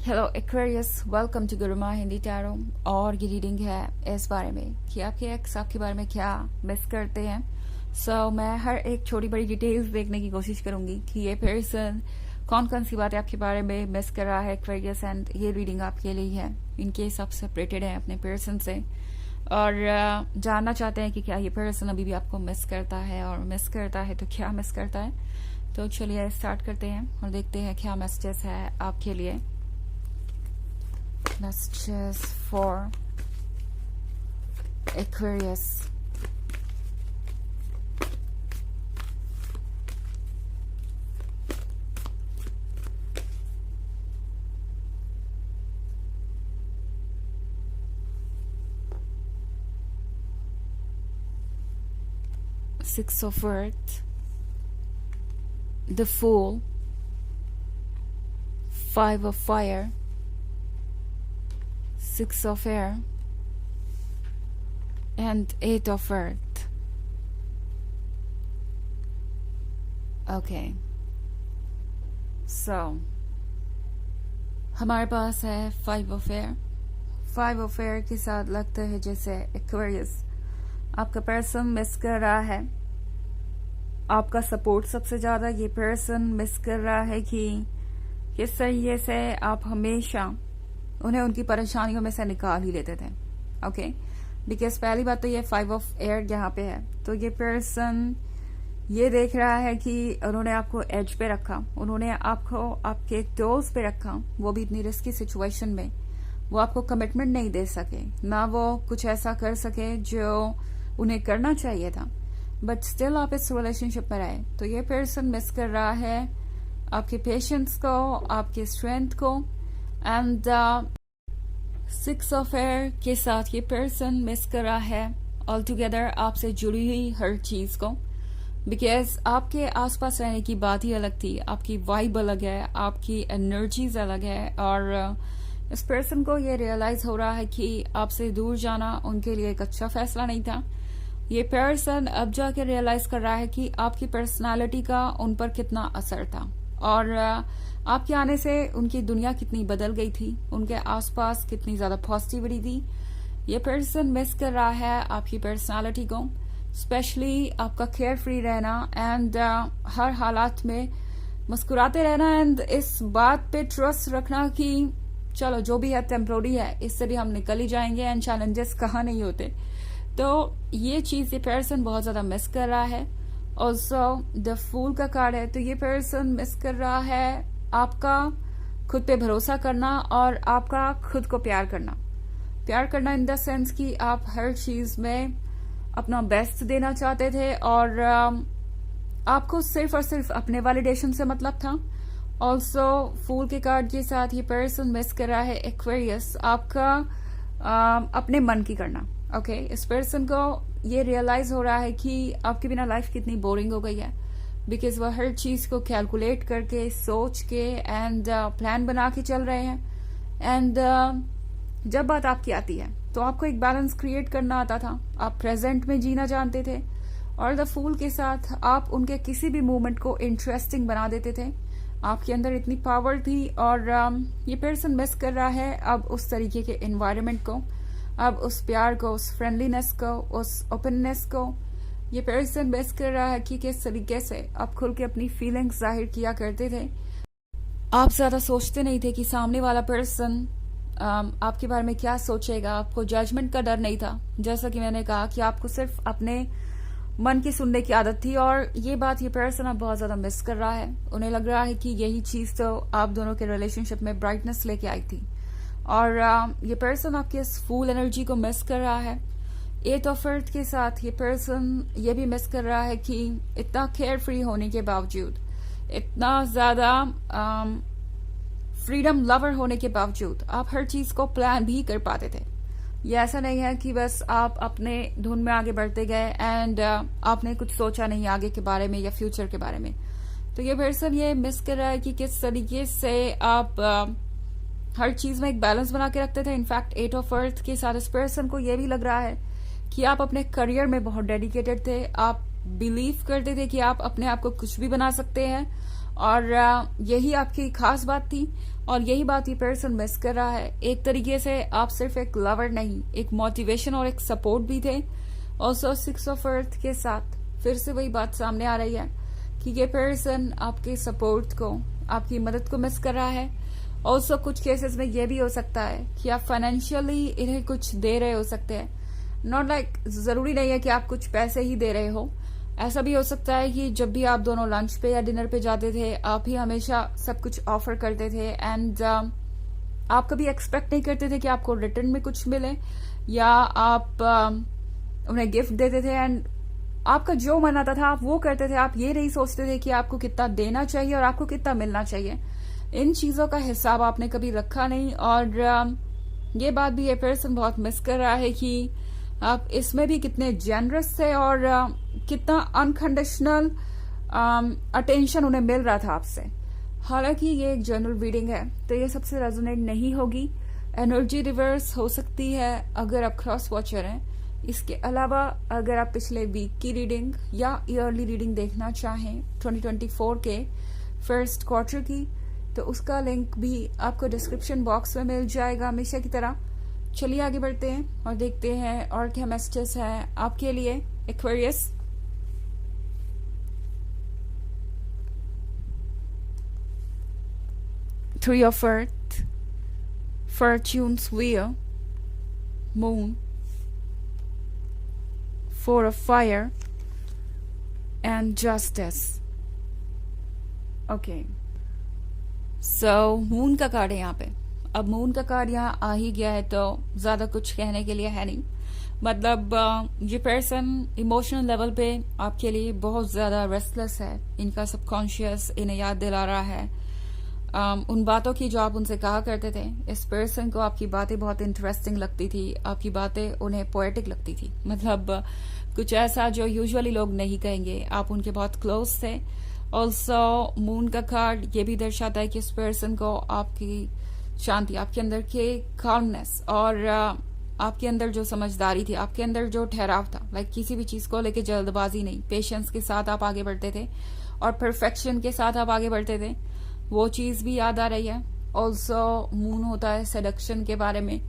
Hello Aquarius, welcome to Guruma Hindi tarot. और ये reading है इस बारे में कि आपके एक्स आपके बारे में क्या मिस करते हैं। मैं हर एक छोटी बड़ी डिटेल्स देखने की कोशिश करूंगी कि ये पर्सन कौन कौन सी बातें आपके बारे में मिस कर रहा है एक्वेरियस। एंड ये रीडिंग आपके लिए है इनकेस आप सेपरेटेड हैं अपने पर्सन से और जानना चाहते हैं कि क्या ये पर्सन अभी भी आपको मिस करता है, और मिस करता है तो क्या मिस करता है। तो चलिए स्टार्ट करते हैं और देखते हैं क्या मैसेजेस है आपके लिए। Messages for Aquarius. Six of Earth, the Fool, Five of Fire, Six of Air, and Eight of Earth. Okay. So, हमारे पास है Five of Air. Five of Air के साथ लगता है जैसे Aquarius आपका पर्सन मिस कर रहा है आपका सपोर्ट। सबसे ज्यादा ये पर्सन मिस कर रहा है कि किस तरीके से आप हमेशा उन्हें उनकी परेशानियों में से निकाल ही लेते थे। ओके, बिकॉज पहली बात तो ये फाइव ऑफ एयर यहाँ पे है, तो ये पर्सन ये देख रहा है कि उन्होंने आपको एज पे रखा, उन्होंने आपको आपके टोज पे रखा, वो भी इतनी रिस्की सिचुएशन में। वो आपको कमिटमेंट नहीं दे सके, ना वो कुछ ऐसा कर सके जो उन्हें करना चाहिए था, बट स्टिल आप इस रिलेशनशिप में रहे। तो ये पर्सन मिस कर रहा है आपके पेशेंस को, आपके स्ट्रेंथ को। एंड सिक्स ऑफ एयर के साथ ये पर्सन मिस कर रहा है ऑल टुगेदर आपसे जुड़ी हुई हर चीज को, बिकॉज आपके आसपास रहने की बात ही अलग थी, आपकी वाइब अलग है, आपकी एनर्जीज अलग है। और इस पर्सन को ये रियलाइज हो रहा है कि आपसे दूर जाना उनके लिए एक अच्छा फैसला नहीं था। ये पर्सन अब जाके रियलाइज कर रहा है कि आपकी पर्सनालिटी का उन पर कितना असर था, और आपके आने से उनकी दुनिया कितनी बदल गई थी, उनके आसपास कितनी ज्यादा पॉजिटिविटी थी। ये पर्सन मिस कर रहा है आपकी पर्सनालिटी को, स्पेशली आपका केयर फ्री रहना एंड हर हालात में मुस्कुराते रहना, एंड इस बात पे ट्रस्ट रखना कि चलो जो भी है टेम्पोररी है, इससे भी हम निकल ही जाएंगे एंड चैलेंजेस कहाँ नहीं होते। तो ये चीज ये पर्सन बहुत ज्यादा मिस कर रहा है। ऑल्सो द फूल का कार्ड है, तो ये पर्सन मिस कर रहा है आपका खुद पे भरोसा करना और आपका खुद को प्यार करना इन द सेंस कि आप हर चीज में अपना बेस्ट देना चाहते थे, और आपको सिर्फ और सिर्फ अपने वैलिडेशन से मतलब था। ऑल्सो फूल के कार्ड के साथ ये पर्सन मिस कर रहा है एक्वेरियस आपका अपने मन की करना। ओके, इस पर्सन को ये रियलाइज हो रहा है कि आपके बिना लाइफ कितनी बोरिंग हो गई है, बिकॉज वह हर चीज को कैलकुलेट करके सोच के एंड प्लान बना के चल रहे हैं। एंड जब बात आपकी आती है तो आपको एक बैलेंस क्रिएट करना आता था, आप प्रेजेंट में जीना जानते थे, और द फूल के साथ आप उनके किसी भी मूवमेंट को इंटरेस्टिंग बना देते थे। आपके अंदर इतनी पावर थी, और ये पर्सन मिस कर रहा है अब उस तरीके के एनवायरनमेंट को, अब उस प्यार को, उस फ्रेंडलीनेस को, उस ओपननेस को। ये पर्सन मिस कर रहा है कि किस तरीके से आप खुल के अपनी फीलिंग्स जाहिर किया करते थे। आप ज्यादा सोचते नहीं थे कि सामने वाला पर्सन आपके बारे में क्या सोचेगा, आपको जजमेंट का डर नहीं था। जैसा कि मैंने कहा कि आपको सिर्फ अपने मन की सुनने की आदत थी, और ये बात ये पर्सन अब बहुत ज्यादा मिस कर रहा है। उन्हें लग रहा है कि यही चीज तो आप दोनों के रिलेशनशिप में ब्राइटनेस लेके आई थी, और ये पर्सन आपकी इस फूल एनर्जी को मिस कर रहा है। एट ऑफ अर्थ के साथ ये पर्सन ये भी मिस कर रहा है कि इतना केयर फ्री होने के बावजूद, इतना ज्यादा फ्रीडम लवर होने के बावजूद आप हर चीज को प्लान भी कर पाते थे। ये ऐसा नहीं है कि बस आप अपने धुन में आगे बढ़ते गए एंड आपने कुछ सोचा नहीं आगे के बारे में या फ्यूचर के बारे में। तो ये पर्सन ये मिस कर रहा है कि किस तरीके से आप हर चीज में एक बैलेंस बना के रखते थे। इनफैक्ट एट ऑफ अर्थ के साथ इस पर्सन को ये भी लग रहा है कि आप अपने करियर में बहुत डेडिकेटेड थे, आप बिलीव करते थे कि आप अपने आप को कुछ भी बना सकते हैं, और यही आपकी खास बात थी और यही बात ये पर्सन मिस कर रहा है। एक तरीके से आप सिर्फ एक लवर नहीं, एक मोटिवेशन और एक सपोर्ट भी थे। ऑल्सो 6 ऑफ अर्थ के साथ फिर से वही बात सामने आ रही है कि ये पर्सन आपके सपोर्ट को, आपकी मदद को मिस कर रहा है। ऑल्सो कुछ केसेस में ये भी हो सकता है कि आप फाइनेंशियली इन्हें कुछ दे रहे हो सकते हैं। नॉट लाइक जरूरी नहीं है कि आप कुछ पैसे ही दे रहे हो। ऐसा भी हो सकता है कि जब भी आप दोनों लंच पे या डिनर पे जाते थे, आप ही हमेशा सब कुछ ऑफर करते थे एंड आप कभी एक्सपेक्ट नहीं करते थे कि आपको रिटर्न में कुछ मिले, या आप उन्हें गिफ्ट देते थे एंड आपका जो मन आता था आप वो करते थे। आप ये नहीं सोचते थे कि आपको कितना देना चाहिए और आपको कितना मिलना चाहिए। इन चीजों का हिसाब आपने कभी रखा नहीं और ये बात भी ये पर्सन बहुत मिस कर रहा है कि आप इसमें भी कितने जेनरस थे और कितना अनकंडीशनल अटेंशन उन्हें मिल रहा था आपसे। हालांकि ये एक जनरल रीडिंग है तो ये सबसे रेजोनेट नहीं होगी। एनर्जी रिवर्स हो सकती है अगर आप क्रॉस वॉचर हैं। इसके अलावा अगर आप पिछले वीक की रीडिंग या ईयरली रीडिंग देखना चाहें 2024 के फर्स्ट क्वार्टर की, तो उसका लिंक भी आपको डिस्क्रिप्शन बॉक्स में मिल जाएगा हमेशा की तरह। चलिए आगे बढ़ते हैं और देखते हैं और क्या मैसेजेस हैं आपके लिए Aquarius. Three of Earth, Fortune's Wheel, Moon, Four of Fire, and Justice. Okay. So, moon का कार्ड है यहाँ पे। अब मून का कार्ड यहाँ आ ही गया है तो ज्यादा कुछ कहने के लिए है नहीं। मतलब ये पर्सन इमोशनल लेवल पे आपके लिए बहुत ज्यादा रेस्टलेस है। इनका सबकॉन्शियस इन्हें याद दिला रहा है उन बातों की जो आप उनसे कहा करते थे। इस पर्सन को आपकी बातें बहुत इंटरेस्टिंग लगती थी, आपकी बातें उन्हें पोएटिक लगती थी। मतलब कुछ ऐसा जो यूजुअली लोग नहीं कहेंगे। आप उनके बहुत क्लोज थे। ऑल्सो मून का कार्ड ये भी दर्शाता है कि इस पर्सन को आपकी शांति, आपके अंदर के काल्मनेस और आपके अंदर जो समझदारी थी, आपके अंदर जो ठहराव था, लाइक किसी भी चीज को लेके जल्दबाजी नहीं, पेशेंस के साथ आप आगे बढ़ते थे और परफेक्शन के साथ आप आगे बढ़ते थे, वो चीज भी याद आ रही है। ऑल्सो मून होता है सेडक्शन के बारे में,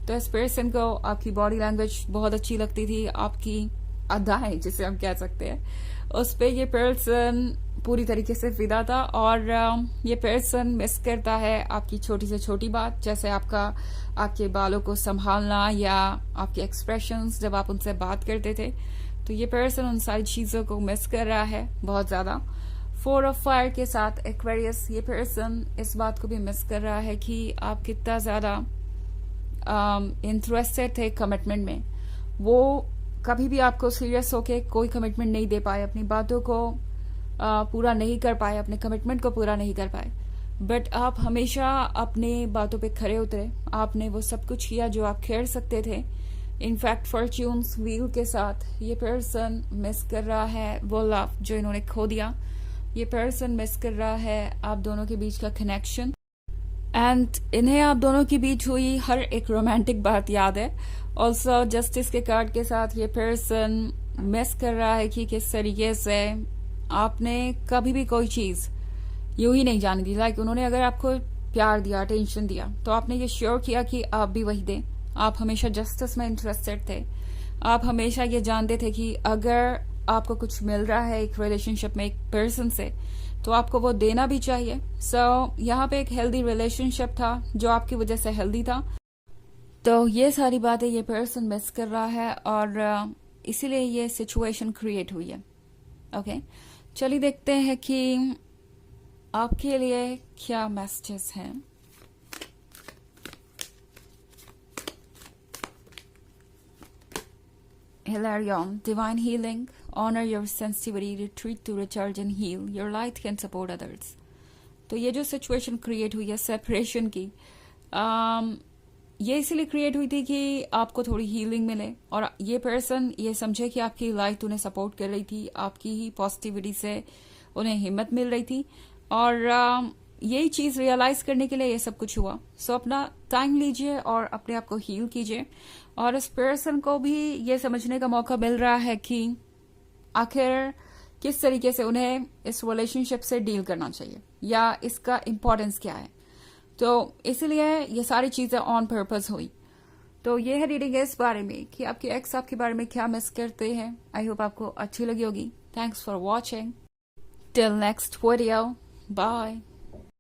तो इस पर्सन को आपकी बॉडी लैंग्वेज बहुत अच्छी लगती थी, आपकी अदाएं जिसे हम कह सकते हैं, उस पे ये पर्सन पूरी तरीके से फिदा था। और ये पर्सन मिस करता है आपकी छोटी से छोटी बात, जैसे आपके बालों को संभालना या आपके एक्सप्रेशंस जब आप उनसे बात करते थे, तो ये पर्सन उन सारी चीजों को मिस कर रहा है बहुत ज्यादा। 4 ऑफ फायर के साथ एक्वेरियस, ये पर्सन इस बात को भी मिस कर रहा है कि आप कितना ज्यादा इंटरेस्टेड थे कमिटमेंट में। वो कभी भी आपको सीरियस होके कोई कमिटमेंट नहीं दे पाए, अपनी बातों को पूरा नहीं कर पाए, अपने कमिटमेंट को पूरा नहीं कर पाए। बट आप हमेशा अपने बातों पे खरे उतरे, आपने वो सब कुछ किया जो आप कर सकते थे। इनफैक्ट फॉर्च्यून्स व्हील के साथ ये पर्सन मिस कर रहा है वो लव जो इन्होंने खो दिया। ये पर्सन मिस कर रहा है आप दोनों के बीच का कनेक्शन एंड इन्हें आप दोनों के बीच हुई हर एक रोमांटिक बात याद है। ऑल्सो जस्टिस के कार्ड के साथ ये पर्सन मिस कर रहा है कि किस तरीके से आपने कभी भी कोई चीज यूं ही नहीं जाने दी। लाइक उन्होंने अगर आपको प्यार दिया, अटेंशन दिया, तो आपने ये श्योर किया कि आप भी वही दें। आप हमेशा जस्टिस में इंटरेस्टेड थे। आप हमेशा ये जानते थे कि अगर आपको कुछ मिल रहा है एक रिलेशनशिप में एक पर्सन से, तो आपको वो देना भी चाहिए। सो यहाँ पे एक हेल्दी रिलेशनशिप था जो आपकी वजह से हेल्दी था। तो ये सारी बातें ये पर्सन मिस कर रहा है और इसीलिए ये सिचुएशन क्रिएट हुई है। ओके, चलिए देखते हैं कि आपके लिए क्या मैसेजेस हैं। Hilarion, divine healing, honor your sensitivity, retreat to recharge and heal, your light can support others। तो ये जो सिचुएशन क्रिएट हुई है सेपरेशन की, ये इसलिए क्रिएट हुई थी कि आपको थोड़ी हीलिंग मिले और ये पर्सन ये समझे कि आपकी लाइट उन्हें सपोर्ट कर रही थी, आपकी ही पॉजिटिविटी से उन्हें हिम्मत मिल रही थी और यही चीज रियलाइज करने के लिए ये सब कुछ हुआ। सो अपना टाइम लीजिए और अपने आप को हील कीजिए और इस पर्सन को भी ये समझने का मौका मिल रहा है कि आखिर किस तरीके से उन्हें इस रिलेशनशिप से डील करना चाहिए या इसका इम्पोर्टेंस क्या है। तो इसलिए ये सारी चीजें ऑन पर्पस हुई। तो ये है रीडिंग इस बारे में कि आपके एक्स आपके बारे में क्या मिस करते हैं। आई होप आपको अच्छी लगी होगी। Thanks for watching. Till next video, bye.